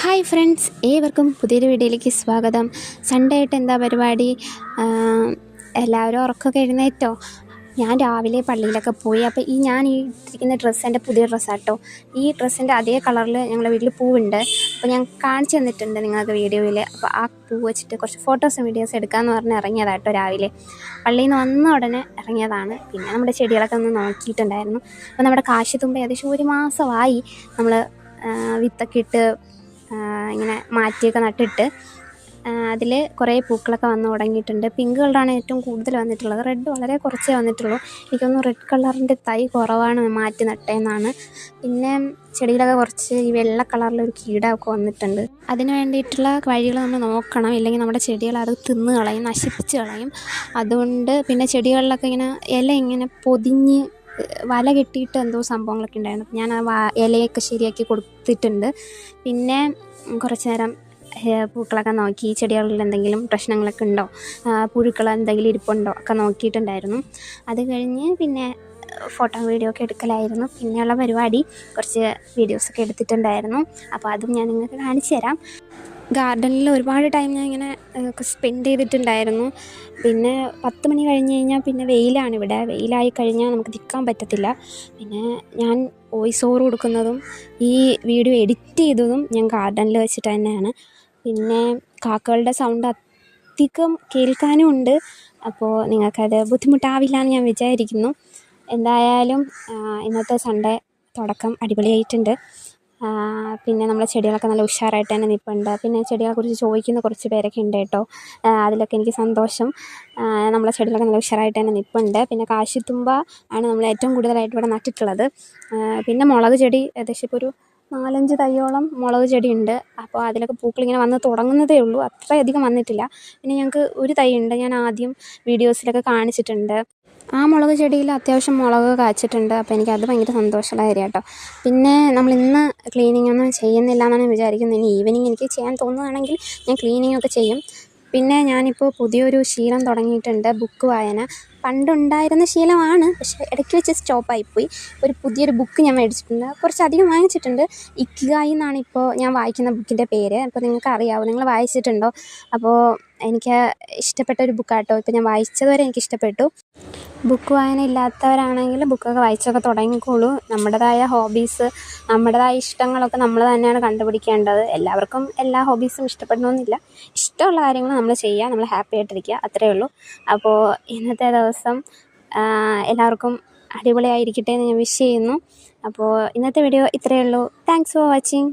Hi friends, ഏവർക്കും പുതിയൊരു വീഡിയോയിലേക്ക് സ്വാഗതം. സൺഡേ ആയിട്ട് എന്താ പരിപാടി? എല്ലാവരും ഉറക്കമൊക്കെ എഴുന്നേറ്റോ? ഞാൻ രാവിലെ പള്ളിയിലൊക്കെ പോയി. അപ്പോൾ ഞാൻ ഇട്ടിരിക്കുന്ന ഡ്രസ്സ് എൻ്റെ പുതിയ ഡ്രസ്സാട്ടോ. ഈ ഡ്രസ്സിൻ്റെ അതേ കളറിൽ ഞങ്ങളുടെ വീട്ടിൽ പൂവുണ്ട്. അപ്പോൾ ഞാൻ കാണിച്ചു തന്നിട്ടുണ്ട് നിങ്ങൾക്ക് വീഡിയോയിൽ. അപ്പോൾ ആ പൂ വെച്ചിട്ട് കുറച്ച് ഫോട്ടോസും വീഡിയോസും എടുക്കാമെന്ന് പറഞ്ഞ് ഇറങ്ങിയതാട്ടോ. രാവിലെ പള്ളിയിൽ നിന്ന് വന്ന ഉടനെ ഇറങ്ങിയതാണ്. പിന്നെ നമ്മുടെ ചെടികളൊക്കെ ഒന്ന് നോക്കിയിട്ടുണ്ടായിരുന്നു. അപ്പോൾ നമ്മുടെ കാശിത്തുമ്പ ഏകദേശം 1 മാസമായി നമ്മൾ വിത്തൊക്കെ ഇട്ട് ഇങ്ങനെ മാറ്റിയൊക്കെ നട്ടിട്ട് അതിൽ കുറേ പൂക്കളൊക്കെ വന്ന് തുടങ്ങിയിട്ടുണ്ട്. പിങ്ക് കളറാണ് ഏറ്റവും കൂടുതൽ വന്നിട്ടുള്ളത്. റെഡ് വളരെ കുറച്ചേ വന്നിട്ടുള്ളൂ. എനിക്കൊന്ന് റെഡ് കളറിൻ്റെ തൈ കുറവാണ് മാറ്റി നട്ടേന്നാണ്. പിന്നെ ചെടിയിലൊക്കെ കുറച്ച് ഈ വെള്ള കളറിലൊരു കീടമൊക്കെ വന്നിട്ടുണ്ട്. അതിന് വേണ്ടിയിട്ടുള്ള വഴികൾ നമ്മൾ നോക്കണം, ഇല്ലെങ്കിൽ നമ്മുടെ ചെടികൾ അത് തിന്ന് കളയും, നശിപ്പിച്ച് കളയും. അതുകൊണ്ട് പിന്നെ ചെടികളിലൊക്കെ ഇങ്ങനെ ഇല ഇങ്ങനെ പൊതിഞ്ഞ് വല കെട്ടിയിട്ട് എന്തോ സംഭവങ്ങളൊക്കെ ഉണ്ടായിരുന്നു. അപ്പോൾ ഞാൻ ആ ഇലയൊക്കെ ശരിയാക്കി കൊടുത്തിട്ടുണ്ട്. പിന്നെ കുറച്ച് നേരം പൂക്കളൊക്കെ നോക്കി ചെടികളിൽ എന്തെങ്കിലും പ്രശ്നങ്ങളൊക്കെ ഉണ്ടോ, പുഴുക്കൾ എന്തെങ്കിലും ഇരിപ്പുണ്ടോ ഒക്കെ നോക്കിയിട്ടുണ്ടായിരുന്നു. അത് കഴിഞ്ഞ് പിന്നെ ഫോട്ടോ വീഡിയോ ഒക്കെ എടുക്കലായിരുന്നു. പിന്നെയുള്ള പരിപാടി കുറച്ച് വീഡിയോസൊക്കെ എടുത്തിട്ടുണ്ടായിരുന്നു. അപ്പോൾ അതും ഞാൻ നിങ്ങൾക്ക് കാണിച്ചു തരാം. ഗാർഡനിൽ ഒരുപാട് ടൈം ഞാൻ ഇങ്ങനെ സ്പെൻഡ് ചെയ്തിട്ടുണ്ടായിരുന്നു. പിന്നെ 10 മണി കഴിഞ്ഞ് കഴിഞ്ഞാൽ പിന്നെ വെയിലാണ്. ഇവിടെ വെയിലായി കഴിഞ്ഞാൽ നമുക്ക് നിൽക്കാൻ പറ്റത്തില്ല. പിന്നെ ഞാൻ വോയിസ് ഓവർ കൊടുക്കുന്നതും ഈ വീഡിയോ എഡിറ്റ് ചെയ്തതും ഞാൻ ഗാർഡനിൽ വെച്ചിട്ട് തന്നെയാണ്. പിന്നെ കാക്കകളുടെ സൗണ്ട് അധികം കേൾക്കാനും ഉണ്ട്. അപ്പോൾ നിങ്ങൾക്കത് ബുദ്ധിമുട്ടാവില്ല എന്ന് ഞാൻ വിചാരിക്കുന്നു. എന്തായാലും ഇന്നത്തെ സൺഡേ തുടക്കം അടിപൊളിയായിട്ടുണ്ട്. പിന്നെ നമ്മളെ ചെടികളൊക്കെ നല്ല ഉഷാറായിട്ട് തന്നെ നിൽപ്പുണ്ട്. പിന്നെ ചെടികളെക്കുറിച്ച് ചോദിക്കുന്ന കുറച്ച് പേരൊക്കെ ഉണ്ട് കേട്ടോ. അതിലൊക്കെ എനിക്ക് സന്തോഷം. നമ്മളെ ചെടികളൊക്കെ നല്ല ഉഷാറായിട്ട് തന്നെ നിൽപ്പുണ്ട്. പിന്നെ കാശിത്തുമ്പ ആണ് നമ്മൾ ഏറ്റവും കൂടുതലായിട്ട് ഇവിടെ നട്ടിട്ടുള്ളത്. പിന്നെ മുളക് ചെടി ഏകദേശം ഇപ്പോൾ ഒരു 4-5 തൈയോളം മുളക് ചെടി ഉണ്ട്. അപ്പോൾ അതിലൊക്കെ പൂക്കളിങ്ങനെ വന്ന് തുടങ്ങുന്നതേ ഉള്ളൂ, അത്രയധികം വന്നിട്ടില്ല. പിന്നെ ഞങ്ങൾക്ക് ഒരു തൈ ഉണ്ട്, ഞാൻ ആദ്യം വീഡിയോസിലൊക്കെ കാണിച്ചിട്ടുണ്ട്. ആ മുളക് ചെടിയിൽ അത്യാവശ്യം മുളക് കായ്ച്ചിട്ടുണ്ട്. അപ്പോൾ എനിക്കത് ഭയങ്കര സന്തോഷമുള്ള കാര്യം കേട്ടോ. പിന്നെ നമ്മളിന്ന് ക്ലീനിങ് ഒന്നും ചെയ്യുന്നില്ല എന്നാണ് വിചാരിക്കുന്നത്. ഇനി ഈവനിങ് എനിക്ക് ചെയ്യാൻ തോന്നുകയാണെങ്കിൽ ഞാൻ ക്ലീനിങ് ഒക്കെ ചെയ്യും. പിന്നെ ഞാനിപ്പോൾ പുതിയൊരു ശീലം തുടങ്ങിയിട്ടുണ്ട്, ബുക്ക് വായന. പണ്ടുണ്ടായിരുന്ന ശീലമാണ്, പക്ഷേ ഇടയ്ക്ക് വെച്ച് സ്റ്റോപ്പായിപ്പോയി. ഒരു പുതിയൊരു ബുക്ക് ഞാൻ മേടിച്ചിട്ടുണ്ട്, കുറച്ചധികം വാങ്ങിച്ചിട്ടുണ്ട്. ഇക്കിഗായി എന്നാണ് ഇപ്പോൾ ഞാൻ വായിക്കുന്ന ബുക്കിൻ്റെ പേര്. അപ്പോൾ നിങ്ങൾക്ക് അറിയാമോ, നിങ്ങൾ വായിച്ചിട്ടുണ്ടോ? അപ്പോൾ എനിക്ക് ഇഷ്ടപ്പെട്ട ഒരു ബുക്കാട്ടോ. ഇപ്പോൾ ഞാൻ വായിച്ചതുവരെ എനിക്കിഷ്ടപ്പെട്ടു. ബുക്ക് വായന ഇല്ലാത്തവരാണെങ്കിൽ ബുക്കൊക്കെ വായിച്ചൊക്കെ തുടങ്ങിക്കോളൂ. നമ്മുടേതായ ഹോബീസ്, നമ്മുടേതായ ഇഷ്ടങ്ങളൊക്കെ നമ്മൾ തന്നെയാണ് കണ്ടുപിടിക്കേണ്ടത്. എല്ലാവർക്കും എല്ലാ ഹോബീസും ഇഷ്ടപ്പെടണമെന്നില്ല. ഇഷ്ടമുള്ള കാര്യങ്ങൾ നമ്മൾ ചെയ്യുക, നമ്മൾ ഹാപ്പി ആയിട്ടിരിക്കുക, അത്രയേ ഉള്ളൂ. അപ്പോൾ ഇന്നത്തെ ദിവസം എല്ലാവർക്കും അടിപൊളിയായിരിക്കട്ടെ എന്ന് ഞാൻ വിഷ് ചെയ്യുന്നു. അപ്പോൾ ഇന്നത്തെ വീഡിയോ ഇത്രയേ ഉള്ളൂ. Thanks for watching.